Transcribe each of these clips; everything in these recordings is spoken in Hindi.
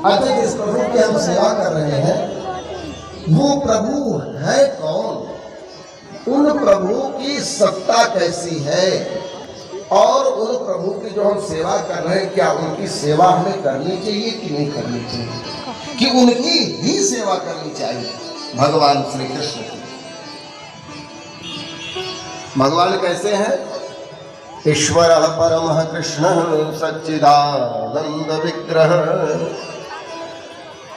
अच्छा, जिस प्रभु की हम सेवा कर रहे हैं वो प्रभु है कौन, उन प्रभु की सत्ता कैसी है, और उन प्रभु की जो हम सेवा कर रहे हैं क्या उनकी सेवा हमें करनी चाहिए कि नहीं करनी चाहिए, कि उनकी ही सेवा करनी चाहिए। भगवान श्री कृष्ण की। भगवान कैसे हैं? ईश्वर परमः कृष्ण सच्चिदानंद विग्रह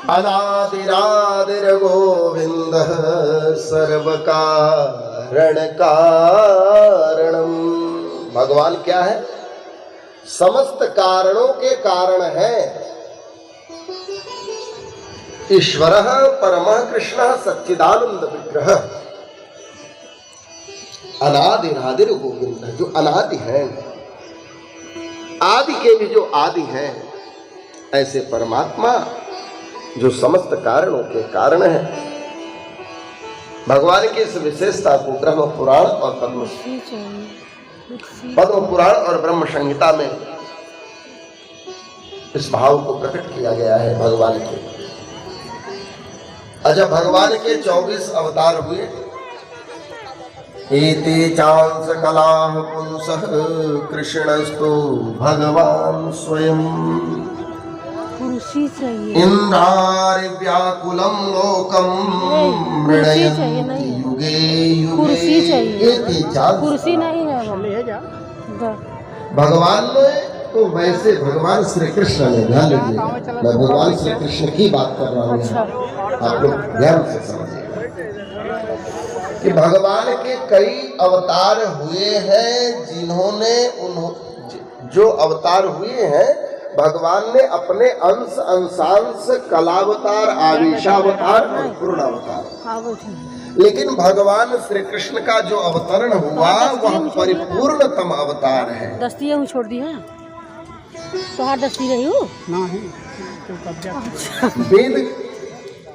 अनादिरादिर गोविंद सर्वकारण कारणम। भगवान क्या है? समस्त कारणों के कारण है। ईश्वरः परमः कृष्णः सच्चिदानंद विग्रह अनादिरादिर गोविंद, जो अनादि है, आदि के भी जो आदि है, ऐसे परमात्मा जो समस्त कारणों के कारण है। भगवान की इस विशेषता को ब्रह्म पुराण और पद्म पुराण और ब्रह्म संहिता में इस भाव को प्रकट किया गया है भगवान के। अच्छा, भगवान के 24 अवतार हुए। एते चांस कलाः पुंसः कृष्णस्तु भगवान स्वयं इंद्रारि व्याकुलं लोकं मृणयन्ति युगे युगे। एते चांस कुर्सी नहीं है भगवान में, तो वैसे भगवान श्री कृष्ण ने, ध्यान लीजिए मैं भगवान श्री कृष्ण की बात कर रहा हूँ, आप लोग ध्यान से समझिए कि भगवान के कई अवतार हुए हैं, जिन्होंने जो अवतार हुए हैं भगवान ने अपने अंश अंशांश कलावतार, आवेशावतार और पूर्णावतार, लेकिन भगवान श्री कृष्ण का जो अवतरण हुआ वह परिपूर्णतम अवतार है। दस्ती छोड़ दी है तो हर दस्ती रही हूँ वेद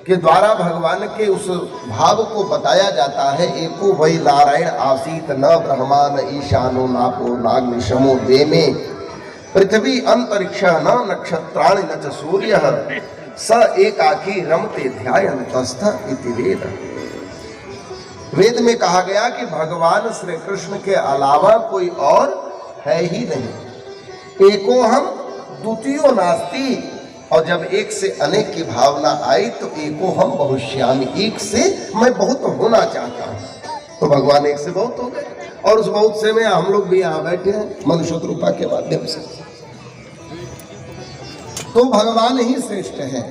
के द्वारा भगवान के उस भाव को बताया जाता है। एको वै नारायण आसीत न ब्रह्मा न ईशानो नापो नाग्निशमो देमे पृथ्वी अंतरिक्ष न नक्षत्राणि न च सूर्यः स एकाकी रमते ध्यायन्तस्थ इति वेद। वेद में कहा गया कि भगवान श्री कृष्ण के अलावा कोई और है ही नहीं। एको हम द्वितीयो नास्ति, और जब एक से अनेक की भावना आई तो एको हम बहुश्यामी, एक से मैं बहुत होना चाहता हूँ, तो भगवान एक से बहुत हो गए। और उस बहुत से में हम लोग भी यहाँ बैठे हैं मनुष्य रूपा के माध्यम से। तो भगवान ही श्रेष्ठ है।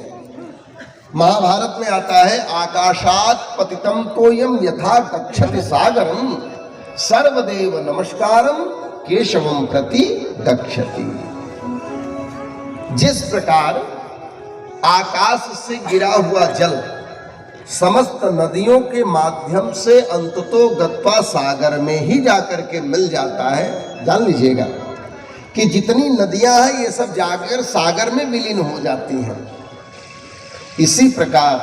महाभारत में आता है आकाशात पतितम तोयम यथा गच्छति सागरम सर्वदेव नमस्कारम केशवम प्रति गच्छति। जिस प्रकार आकाश से गिरा हुआ जल समस्त नदियों के माध्यम से अंततो गत्वा सागर में ही जाकर के मिल जाता है। जान लीजिएगा कि जितनी नदियां हैं ये सब जाकर सागर में विलीन हो जाती हैं। इसी प्रकार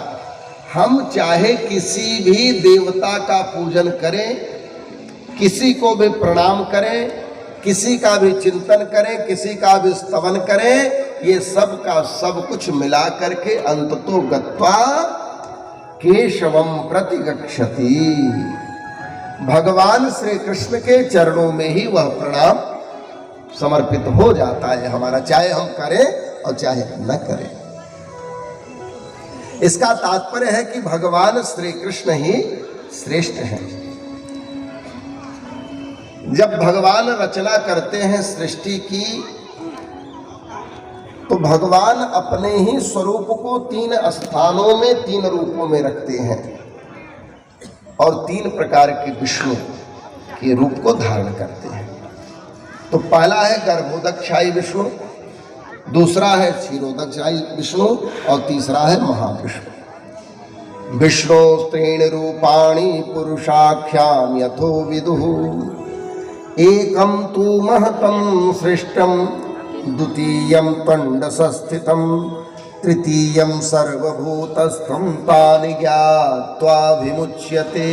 हम चाहे किसी भी देवता का पूजन करें, किसी को भी प्रणाम करें, किसी का भी चिंतन करें, किसी का भी स्तवन करें, ये सब का सब कुछ मिला करके अंततो गत्वा केशवम प्रति गच्छति। भगवान श्री कृष्ण के चरणों में ही वह प्रणाम समर्पित हो जाता है हमारा, चाहे हम करें और चाहे न करें। इसका तात्पर्य है कि भगवान श्री कृष्ण ही श्रेष्ठ हैं। जब भगवान रचना करते हैं सृष्टि की, तो भगवान अपने ही स्वरूप को 3 स्थानों में 3 रूपों में रखते हैं, और 3 प्रकार के विष्णु के रूप को धारण करते हैं। तो पहला है गर्भोदकशायी विष्णु, दूसरा है क्षीरोदकशायी विष्णु, और तीसरा है महाविष्णु। विष्णु त्रीणि रूपाणि पुरुषाख्याम यथो विदुः एकम तु महतं सृष्टम द्वितीयं त्वंडसस्थितं तृतीयं सर्वभूतस्थं तानि ज्ञात्वा विमुच्यते।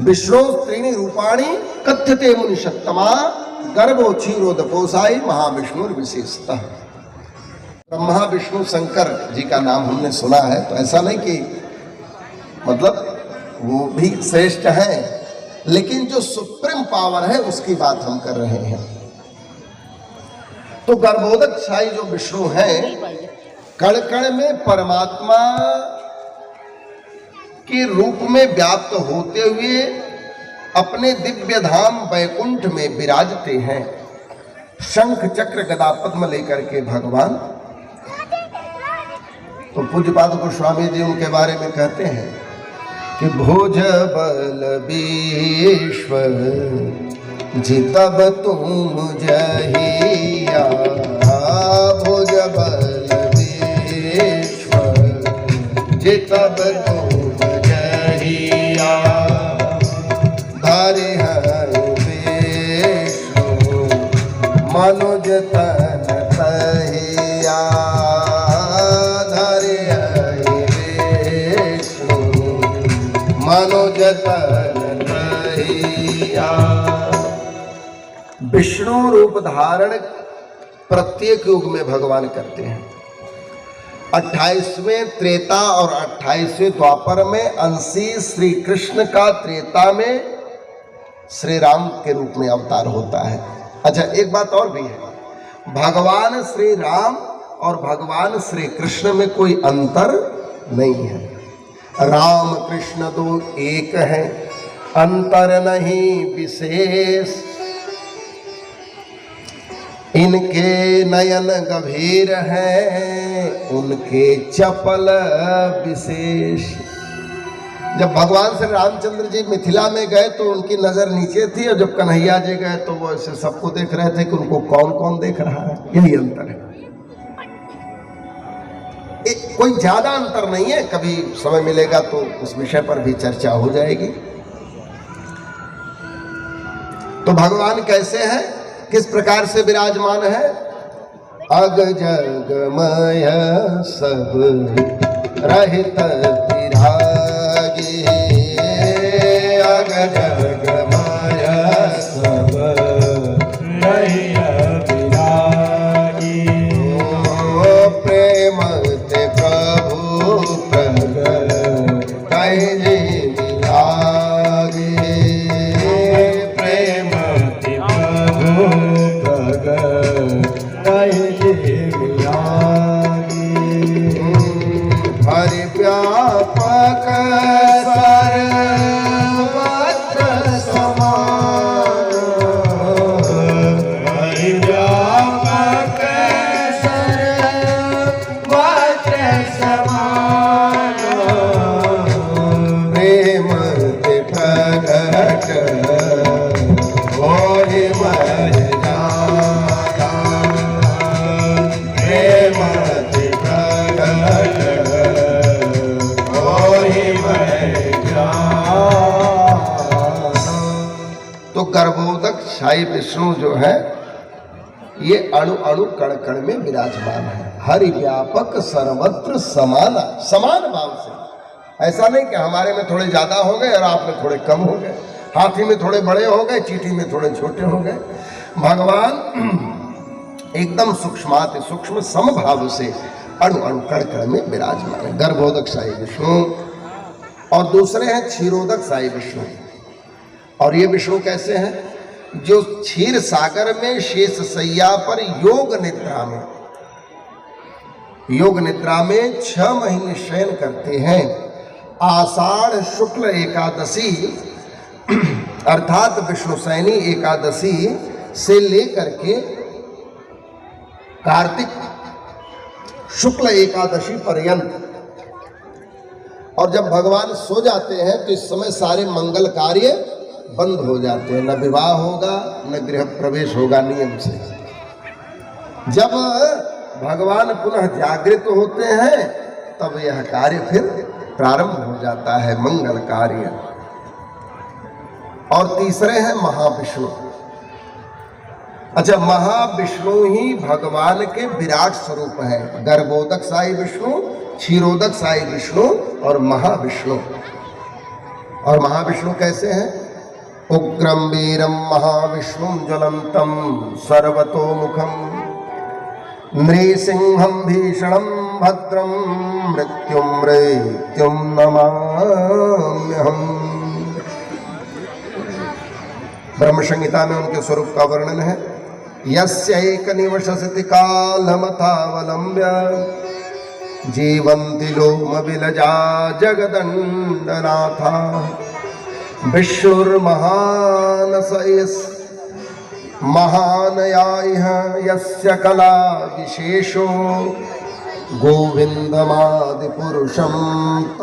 विष्णु त्रीणि रूपाणि कथ्यते मुनिषत्तमा गर्भो क्षीरोदकोसाई महाविष्णु विशेषतः। ब्रह्मा विष्णु शंकर जी का नाम हमने सुना है, तो ऐसा नहीं कि मतलब वो भी श्रेष्ठ है, लेकिन जो सुप्रीम पावर है उसकी बात हम कर रहे हैं। तो गर्भोदक शाही जो विष्णु हैं, कण कण में परमात्मा के रूप में व्याप्त होते हुए अपने दिव्य धाम वैकुंठ में विराजते हैं। शंख चक्र गदा पद्म लेकर के भगवान। तो पूज्यपाद गोस्वामी जी उनके बारे में कहते हैं कि भुज बल विश्व जितब तुम जहिया, भुज बल विश्व जितब तुम जहिया, धरि हरि विष्णु मनुज तन तहिया, धरि हरि विष्णु मनुज तन तहिया। विष्णु रूप धारण प्रत्येक युग में भगवान करते हैं। 28वें त्रेता और 28वें द्वापर में अंशी श्री कृष्ण का त्रेता में श्री राम के रूप में अवतार होता है। अच्छा, एक बात और भी है, भगवान श्री राम और भगवान श्री कृष्ण में कोई अंतर नहीं है। राम कृष्ण दो एक है, अंतर नहीं विशेष। इनके नयन गंभीर हैं, उनके चपल विशेष। जब भगवान श्री रामचंद्र जी मिथिला में गए तो उनकी नजर नीचे थी, और जब कन्हैया जी गए तो वो ऐसे सबको देख रहे थे कि उनको कौन कौन देख रहा है। यही अंतर है, कोई ज्यादा अंतर नहीं है। कभी समय मिलेगा तो उस विषय पर भी चर्चा हो जाएगी। तो भगवान कैसे हैं, किस प्रकार से विराजमान है? अग जगमय सब रहित विरागी, अग जगमय सब रहित विरागी, प्रेम ते प्रभु प्रगटहि विरागी, प्रेम ते प्रभु हरि व्यापक सर्वत्र समान, हरि व्यापक सर्वत्र समान, प्रेम ते प्रगट होहि मय जाता, प्रेम ते प्रगट होहि मय जाता। तो गर्भोदक शाही विष्णु जो है ये अणु अणु कण कण में विराजमान है। हरि व्यापक सर्वत्र समान, समान भाव से। ऐसा नहीं कि हमारे में थोड़े ज्यादा हो गए और आप में थोड़े कम हो गए, हाथी में थोड़े बड़े हो गए, चींटी में थोड़े छोटे हो गए। भगवान एकदम सूक्ष्माति सूक्ष्म समभाव से अणु अणु कण कण में विराजमान है। गर्भोदक शाही विष्णु। और दूसरे हैं क्षीरोदक शाही विष्णु। और ये विष्णु कैसे हैं? जो क्षीर सागर में शेष सैया पर योग निद्रा में 6 महीने शयन करते हैं। आषाढ़ शुक्ल एकादशी अर्थात विष्णुशयनी एकादशी से लेकर के कार्तिक शुक्ल एकादशी पर्यंत। और जब भगवान सो जाते हैं तो इस समय सारे मंगल कार्य बंद हो जाते हैं, न विवाह होगा न गृह प्रवेश होगा नियम से। जब भगवान पुनः जागृत होते हैं तब यह कार्य फिर प्रारंभ हो जाता है, मंगल कार्य। और तीसरे हैं महाविष्णु। अच्छा, महाविष्णु ही भगवान के विराट स्वरूप है। गर्भोदक साई विष्णु, क्षीरोदक साई विष्णु और महाविष्णु। और महाविष्णु कैसे हैं? उग्रं वीरं महाविष्णुं ज्वलन्तं सर्वतोमुखं नृसिंहं भीषणं भद्रं मृत्युं नमाम्यहम्। ब्रह्म संहिता में उनके स्वरूप का वर्णन है। यस्यैकनिवशसति कालमथावलम्ब्य जीवन्ति लोमविलजा जगदण्डनाथा विष्णुर्महानस महानयायः यस्य कला विशेषो गोविन्दमादिपुरुषम्